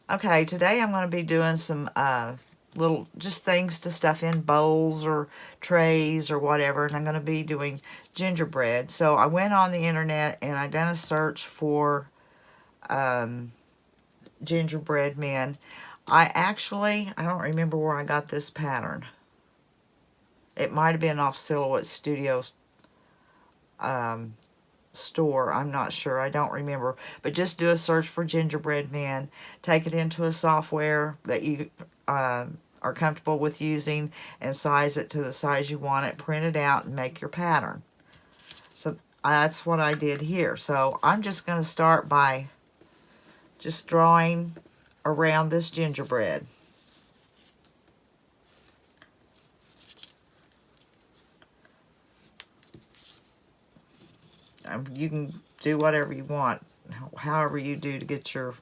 Okay, today I'm going to be doing some little just things to stuff in bowls or trays or whatever, and I'm going to be doing gingerbread. So I went on the internet and I done a search for gingerbread men. I don't remember where I got this pattern. It might have been off Silhouette Studios store. I'm not sure. I don't remember. But just do a search for gingerbread men. Take it into a software that you are comfortable with using and size it to the size you want it. Print it out and make your pattern. So that's what I did here. So I'm just going to start by just drawing around this gingerbread. You can do whatever you want, however you do to get your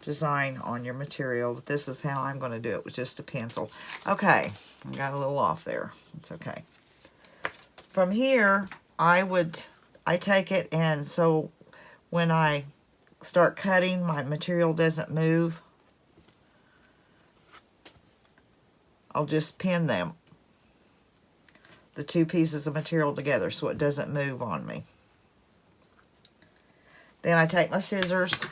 design on your material. But this is how I'm going to do it with just a pencil. Okay, I got a little off there. It's okay. From here, I take it, and so when I start cutting, my material doesn't move. I'll just pin them, the two pieces of material together, so it doesn't move on me. Then I take my scissors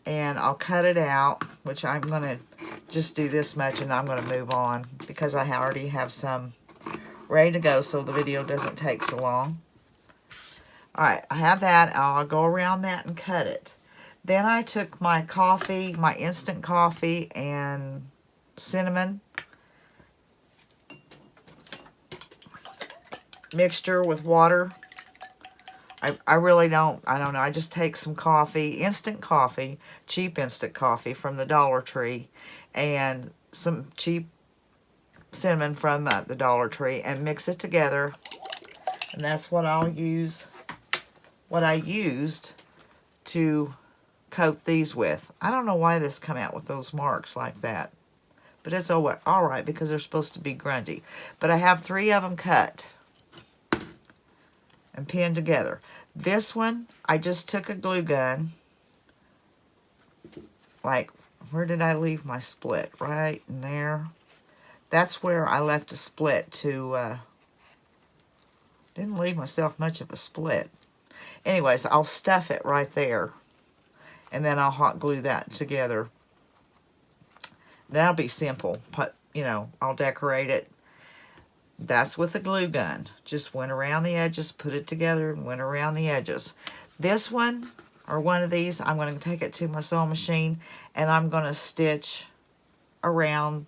and I'll cut it out, which I'm going to just do this much and I'm going to move on because I already have some ready to go so the video doesn't take so long. Alright, I have that. I'll go around that and cut it. Then I took my coffee, my instant coffee and cinnamon mixture with water. I really don't know. I just take some coffee, instant coffee, cheap instant coffee from the Dollar Tree, and some cheap cinnamon from the Dollar Tree, and mix it together. And that's what I'll use, what I used to coat these with. I don't know why this come out with those marks like that, but it's all right because they're supposed to be grungy. But I have 3 of them cut and pinned together. This one, I just took a glue gun. Like, where did I leave my split? Right in there. That's where I left a split to, didn't leave myself much of a split. Anyways, I'll stuff it right there. And then I'll hot glue that together. That'll be simple. But, you know, I'll decorate it. That's with a glue gun. Just went around the edges, put it together, and went around the edges. This one, or one of these, I'm going to take it to my sewing machine, and I'm going to stitch around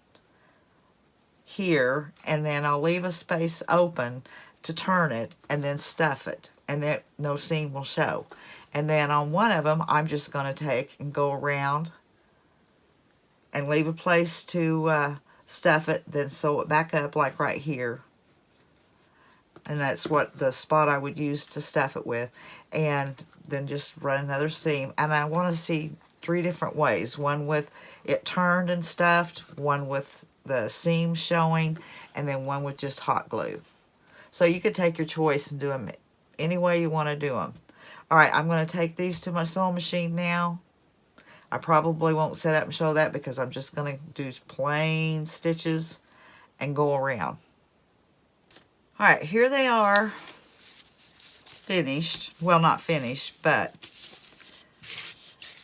here, and then I'll leave a space open to turn it, and then stuff it, and then no seam will show. And then on one of them, I'm just going to take and go around and leave a place to stuff it, then sew it back up like right here. And that's what the spot I would use to stuff it with. And then just run another seam. And I want to see 3 different ways. One with it turned and stuffed, one with the seam showing, and then one with just hot glue. So you could take your choice and do them any way you want to do them. Alright, I'm going to take these to my sewing machine now. I probably won't set up and show that because I'm just going to do plain stitches and go around. Alright, here they are, finished. Well, not finished, but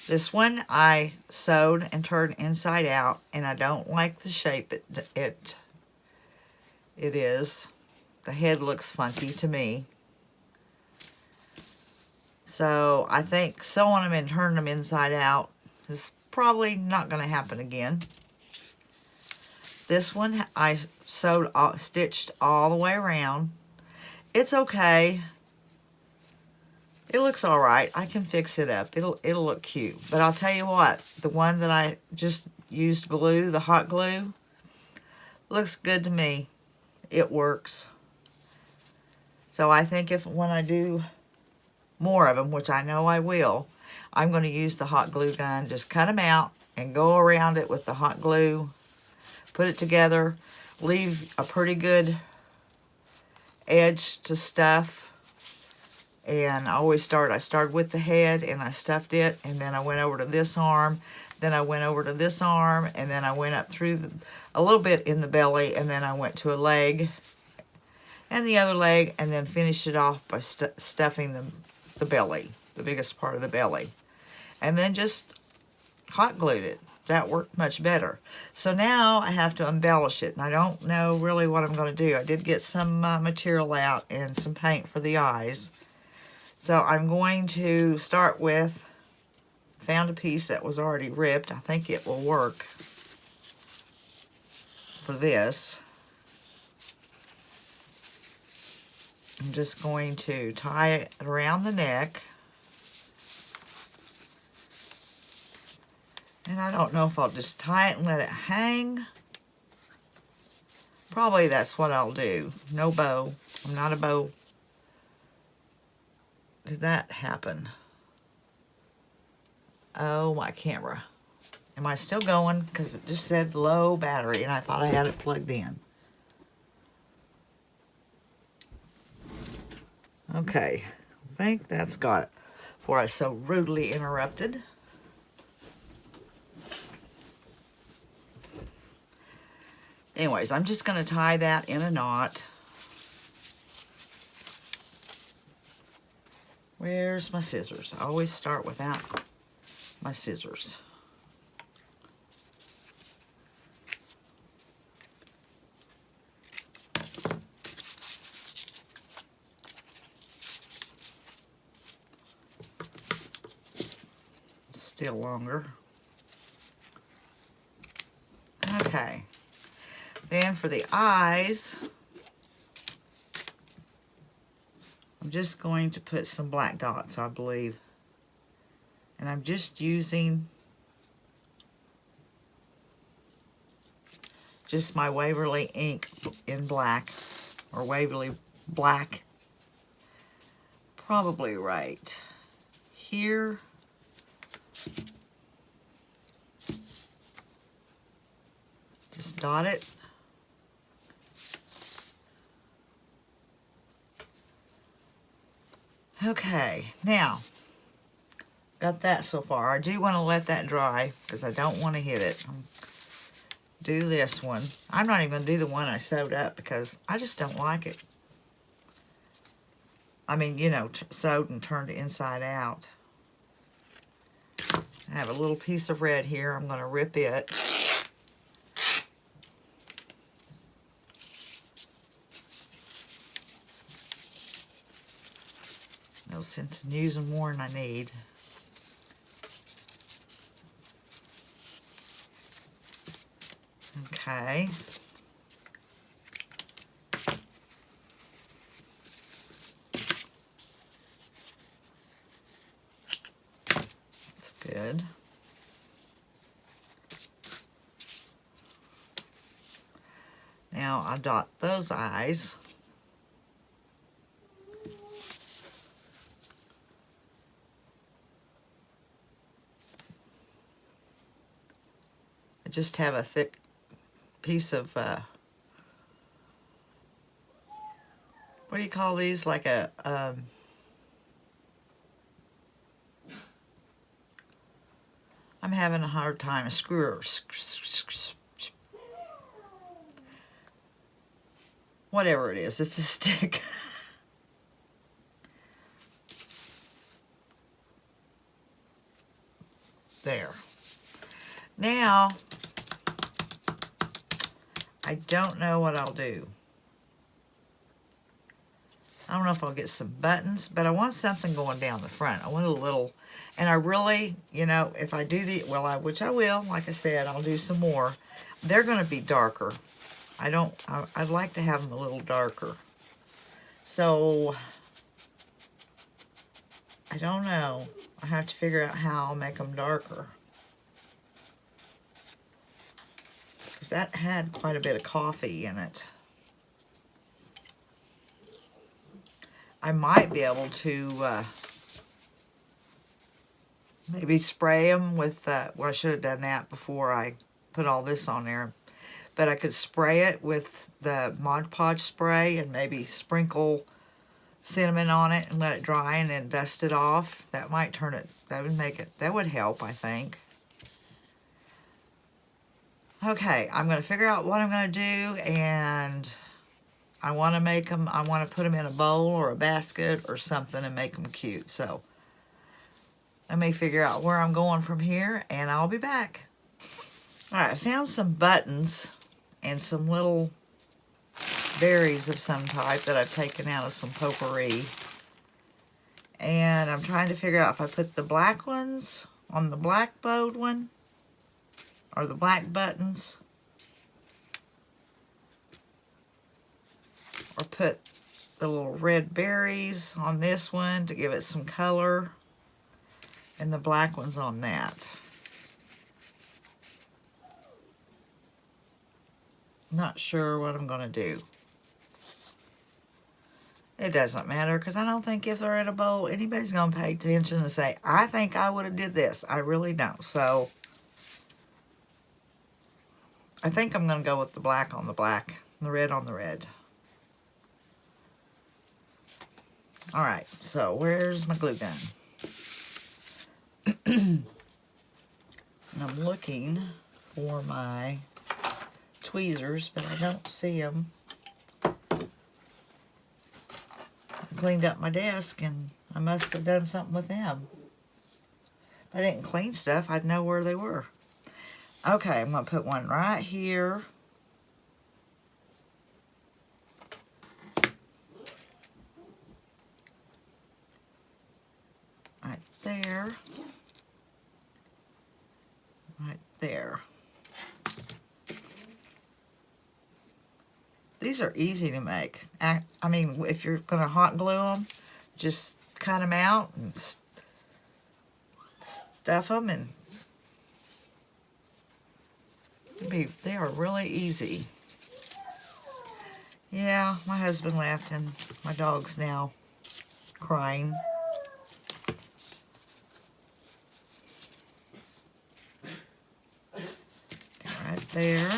this one I sewed and turned inside out, and I don't like the shape it is. The head looks funky to me. So I think sewing them and turning them inside out is probably not going to happen again. This one I stitched all the way around. It's okay. It looks all right. I can fix it up. It'll look cute. But I'll tell you what, the one that I just used glue, the hot glue, looks good to me. It works. So I think when I do more of them, which I know I will, I'm going to use the hot glue gun. Just cut them out and go around it with the hot glue. Put it together. Leave a pretty good edge to stuff. And I started with the head and I stuffed it, and then I went over to this arm, then I went over to this arm, and then I went up through a little bit in the belly, and then I went to a leg and the other leg, and then finished it off by stuffing the belly, the biggest part of the belly, and then just hot glued it. That worked much better. So now I have to embellish it, and I don't know really what I'm going to do. I did get some material out and some paint for the eyes. So I'm going to start with, found a piece that was already ripped. I think it will work for this. I'm just going to tie it around the neck. And I don't know if I'll just tie it and let it hang. Probably that's what I'll do. No bow. I'm not a bow. Did that happen? Oh, my camera. Am I still going? Because it just said low battery and I thought I had it plugged in. Okay. I think that's got it before I so rudely interrupted. Anyways, I'm just going to tie that in a knot. Where's my scissors? I always start without my scissors. Still longer. Okay. Then for the eyes, I'm just going to put some black dots, I believe. And I'm just using just my Waverly ink in black, or Waverly black. Probably right here. Just dot it. Okay, now, got that so far. I do want to let that dry because I don't want to hit it. Do this one. I'm not even going to do the one I sewed up because I just don't like it. I mean, you know, sewed and turned inside out. I have a little piece of red here. I'm going to rip it. No sense in using more than I need. Okay. That's good. Now I dot those eyes. I just have a thick piece of, what do you call these? Like a, I'm having a hard time, a screwer. Whatever it is, it's a stick. There. Now, I don't know what I'll do. I don't know if I'll get some buttons, but I want something going down the front. I want a little, and I really, you know, if I do the, well, which I will, like I said, I'll do some more. They're going to be darker. I'd like to have them a little darker. So, I don't know. I have to figure out how I'll make them darker. Because that had quite a bit of coffee in it. I might be able to maybe spray them with, well, I should have done that before I put all this on there. But I could spray it with the Mod Podge spray and maybe sprinkle cinnamon on it and let it dry and then dust it off. That might turn it, that would make it, that would help, I think. Okay, I'm going to figure out what I'm going to do, and I want to make them, I want to put them in a bowl or a basket or something and make them cute. So let me figure out where I'm going from here, and I'll be back. All right, I found some buttons and some little berries of some type that I've taken out of some potpourri. And I'm trying to figure out if I put the black ones on the black bowed one, or the black buttons, or put the little red berries on this one to give it some color, and the black ones on that. Not sure what I'm going to do. It doesn't matter, because I don't think if they're in a bowl, anybody's going to pay attention and say, I think I would have did this. I really don't. So I think I'm going to go with the black on the black, and the red on the red. All right, so where's my glue gun? And I'm looking for my tweezers, but I don't see them. I cleaned up my desk, and I must have done something with them. If I didn't clean stuff, I'd know where they were. Okay, I'm going to put one right here. Right there. Right there. These are easy to make. I mean, if you're going to hot glue them, just cut them out and stuff them, and they are really easy. Yeah, my husband left and my dog's now crying. Right there.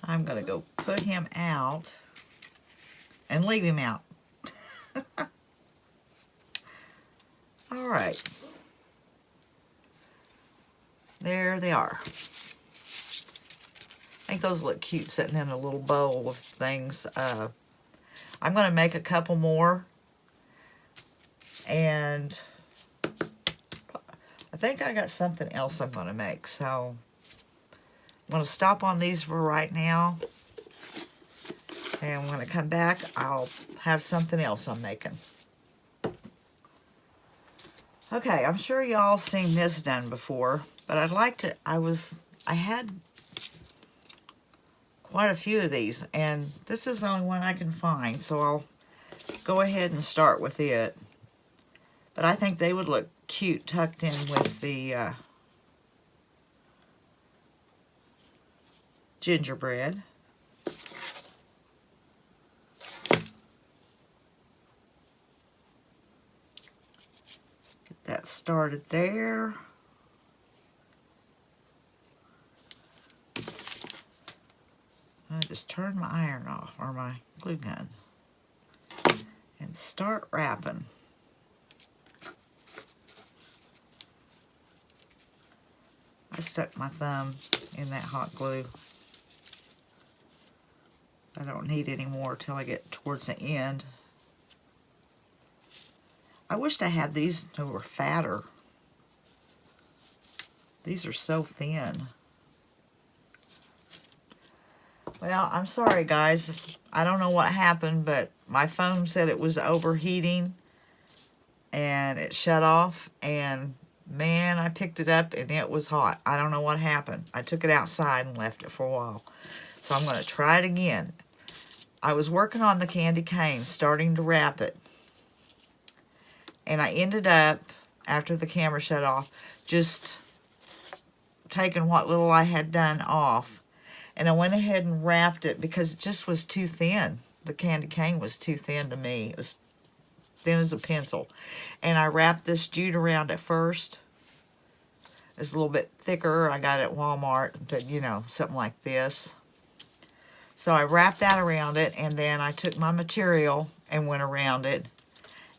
I'm going to go put him out and leave him out. All right. There they are. I think those look cute sitting in a little bowl of things. I'm going to make a couple more. And I think I got something else I'm going to make. So I'm going to stop on these for right now. And when I come back, I'll have something else I'm making. Okay, I'm sure y'all seen this done before, but I'd like to, I had quite a few of these, and this is the only one I can find, so I'll go ahead and start with it. But I think they would look cute tucked in with the gingerbread. That started there. I just turn my iron off, or my glue gun, and start wrapping. I stuck my thumb in that hot glue. I don't need any more till I get towards the end. I wished I had these that were fatter. These are so thin. Well, I'm sorry guys. I don't know what happened, but my phone said it was overheating and it shut off, and man, I picked it up and it was hot. I don't know what happened. I took it outside and left it for a while. So I'm going to try it again. I was working on the candy cane, starting to wrap it. And I ended up, after the camera shut off, just taking what little I had done off And I went ahead and wrapped it because it just was too thin. The candy cane was too thin to me. It was thin as a pencil. And I wrapped this jute around it first. It's a little bit thicker. I got it at Walmart, but you know, something like this. So I wrapped that around it, and then I took my material and went around it.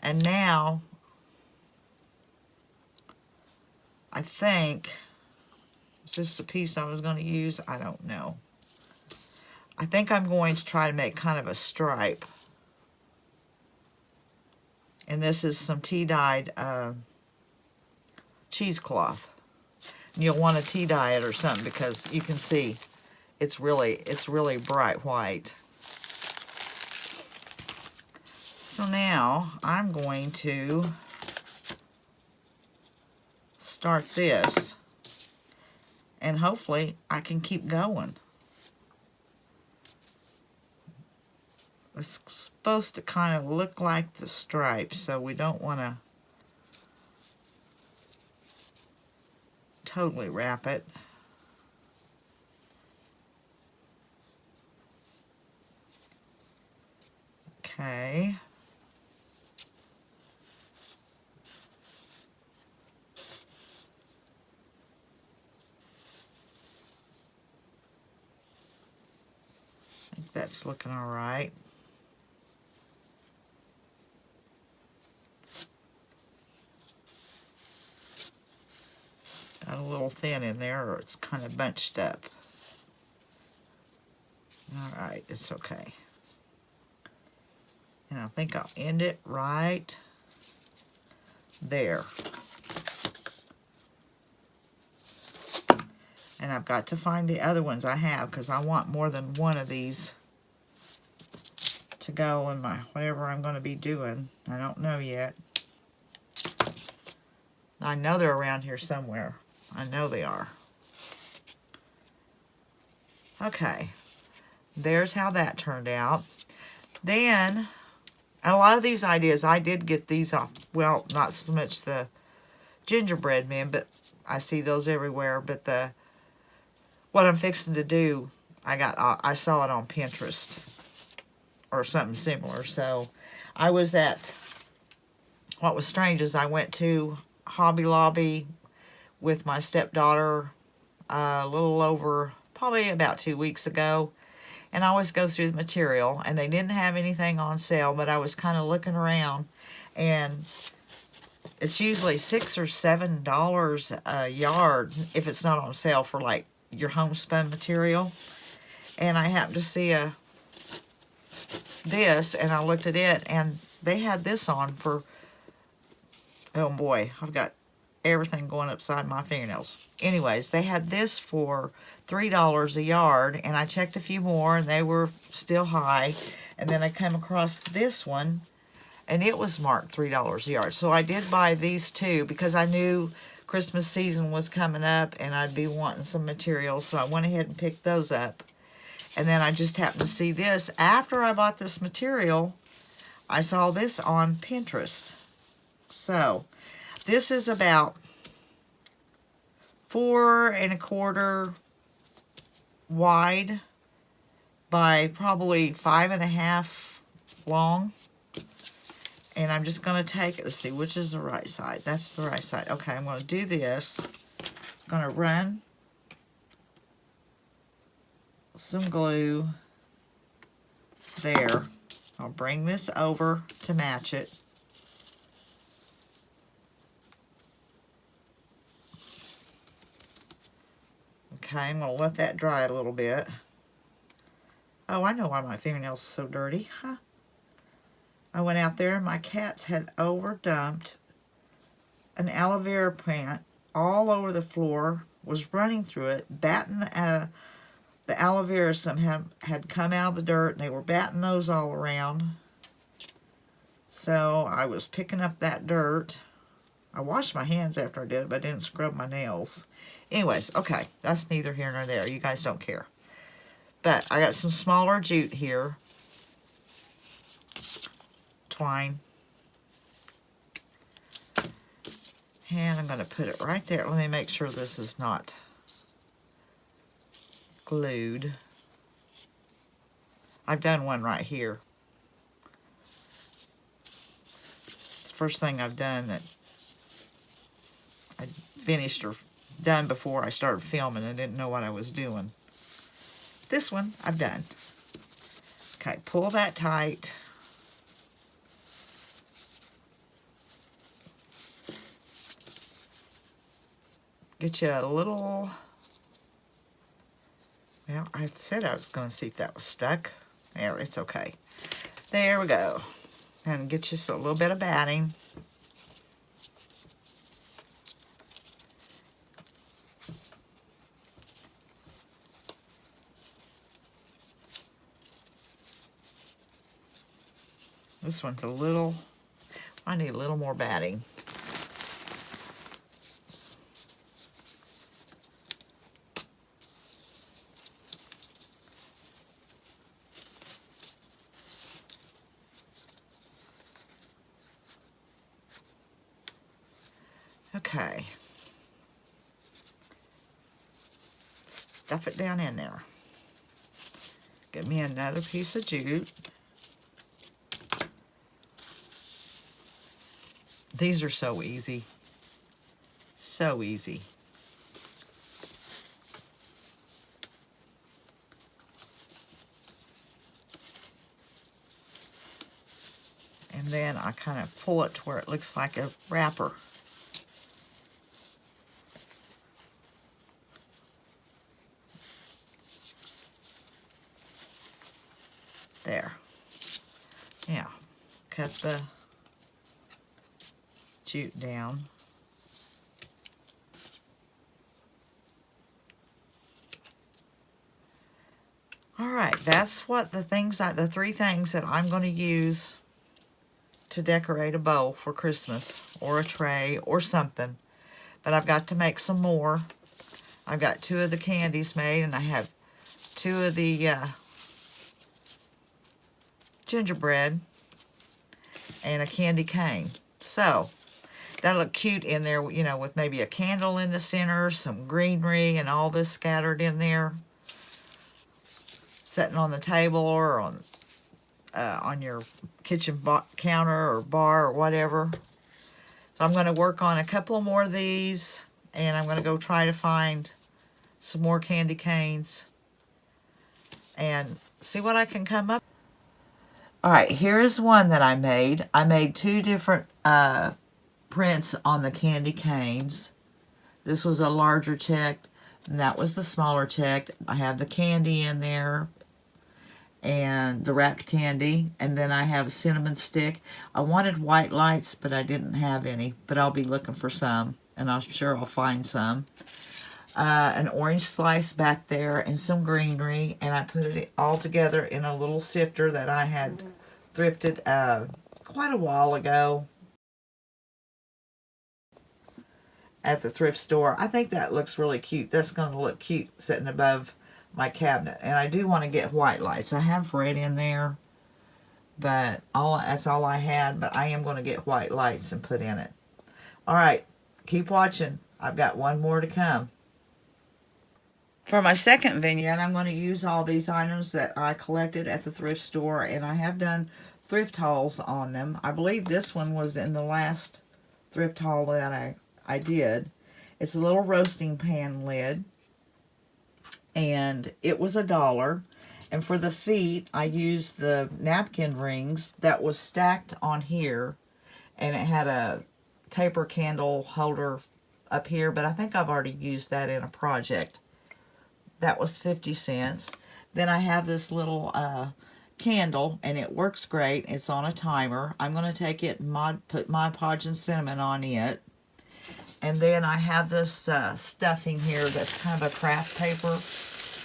And now, I think, is this the piece I was going to use? I don't know. I think I'm going to try to make kind of a stripe. And this is some tea-dyed cheesecloth. And you'll want to tea-dye it or something because you can see it's really bright white. So now I'm going to start this, and hopefully I can keep going. It's supposed to kind of look like the stripes, so we don't want to totally wrap it. Okay. I think that's looking all right. Got a little thin in there, or it's kind of bunched up. All right, it's okay. And I think I'll end it right there. And I've got to find the other ones I have because I want more than one of these to go in my whatever I'm going to be doing. I don't know yet. I know they're around here somewhere. I know they are. Okay. There's how that turned out. Then, a lot of these ideas, I did get these off. Well, not so much the gingerbread men, but I see those everywhere. But what I'm fixing to do, I saw it on Pinterest or something similar. So I was at, what was strange is I went to Hobby Lobby with my stepdaughter a little over, probably about 2 weeks ago. And I always go through the material, and they didn't have anything on sale, but I was kind of looking around, and it's usually $6 or $7 a yard if it's not on sale for like your homespun material. And I happened to see this, and I looked at it, and they had this on for, oh boy, I've got everything going upside my fingernails. Anyways, they had this for $3 a yard, and I checked a few more, and they were still high. And then I came across this one, and it was marked $3 a yard. So I did buy these two because I knew Christmas season was coming up, and I'd be wanting some material, so I went ahead and picked those up. And then I just happened to see this. After I bought this material, I saw this on Pinterest. So this is about 4 1/4 wide by probably 5 1/2 long. And I'm just going to take it to see which is the right side. That's the right side. Okay, I'm going to do this. I'm going to run some glue there. I'll bring this over to match it. Okay, I'm going to let that dry a little bit. Oh, I know why my fingernails are so dirty. Huh? I went out there and my cats had overdumped an aloe vera plant all over the floor, was running through it, batting the aloe vera somehow had come out of the dirt, and they were batting those all around. So I was picking up that dirt. I washed my hands after I did it, but I didn't scrub my nails. Anyways, okay, that's neither here nor there. You guys don't care. But I got some smaller jute here. Twine. And I'm going to put it right there. Let me make sure this is not glued. I've done one right here. It's the first thing I've done that I finished or done before I started filming. I didn't know what I was doing. This one I've done. Okay, pull that tight. Get you a little, well, I said I was going to see if that was stuck. There, it's okay. There we go. And get you a little bit of batting. This one's a little, I need a little more batting. Okay. Stuff it down in there. Get me another piece of jute. These are so easy. So easy. And then I kind of pull it to where it looks like a wrapper. There. Yeah. Cut the jute down. All right, that's what the three things that I'm going to use to decorate a bowl for Christmas or a tray or something. But I've got to make some more. I've got 2 of the candies made, and I have 2 of the gingerbread and a candy cane. So that'll look cute in there, you know, with maybe a candle in the center, some greenery, and all this scattered in there, sitting on the table or on your kitchen counter or bar or whatever. So I'm going to work on a couple more of these, and I'm going to go try to find some more candy canes and see what I can come up. All right, here is one that I made. I made 2 different prints on the candy canes. This was a larger check, and that was the smaller check. I have the candy in there and the wrapped candy, and then I have a cinnamon stick. I wanted white lights, but I didn't have any, but I'll be looking for some, and I'm sure I'll find some. An orange slice back there and some greenery, and I put it all together in a little sifter that I had thrifted quite a while ago at the thrift store. I think that looks really cute. That's going to look cute sitting above my cabinet. And I do want to get white lights. I have red in there, but that's all I had. But I am going to get white lights and put in it. All right, keep watching. I've got one more to come. For my second vignette, I'm going to use all these items that I collected at the thrift store, and I have done thrift hauls on them. I believe this one was in the last thrift haul that I did. It's a little roasting pan lid, and it was $1. And for the feet, I used the napkin rings that was stacked on here, and it had a taper candle holder up here, but I think I've already used that in a project. That was 50 cents. Then I have this little candle, and it works great. It's on a timer. I'm going to take it and put Mod Podge and cinnamon on it. And then I have this stuffing here that's kind of a craft paper,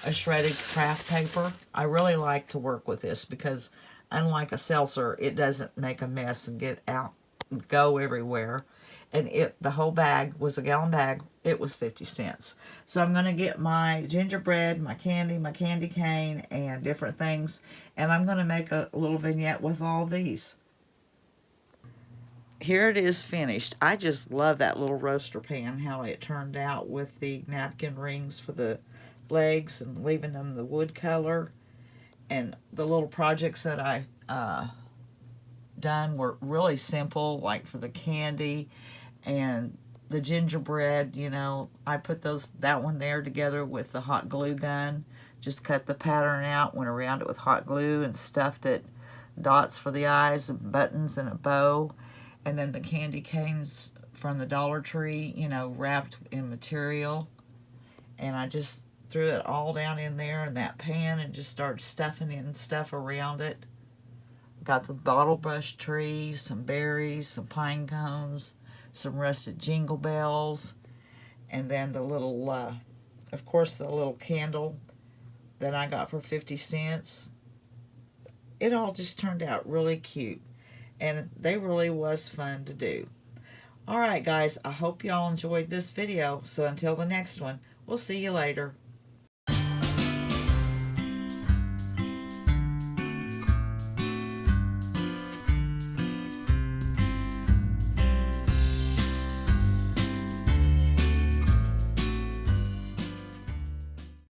a shredded craft paper. I really like to work with this because unlike a seltzer, it doesn't make a mess and get out and go everywhere. And the whole bag was a gallon bag. It was 50 cents. So I'm going to get my gingerbread, my candy cane, and different things. And I'm going to make a little vignette with all these. Here it is finished. I just love that little roaster pan, how it turned out with the napkin rings for the legs and leaving them the wood color. And the little projects that I done were really simple, like for the candy and the gingerbread. You know, I put that one there together with the hot glue gun. Just cut the pattern out, went around it with hot glue, and stuffed it, dots for the eyes and buttons and a bow. And then the candy canes from the Dollar Tree, you know, wrapped in material. And I just threw it all down in there in that pan and just started stuffing in stuff around it. Got the bottle brush tree, some berries, some pine cones, some rusted jingle bells, and then the little, of course, the little candle that I got for 50 cents. It all just turned out really cute, and they really was fun to do. All right, guys, I hope y'all enjoyed this video. So until the next one, we'll see you later.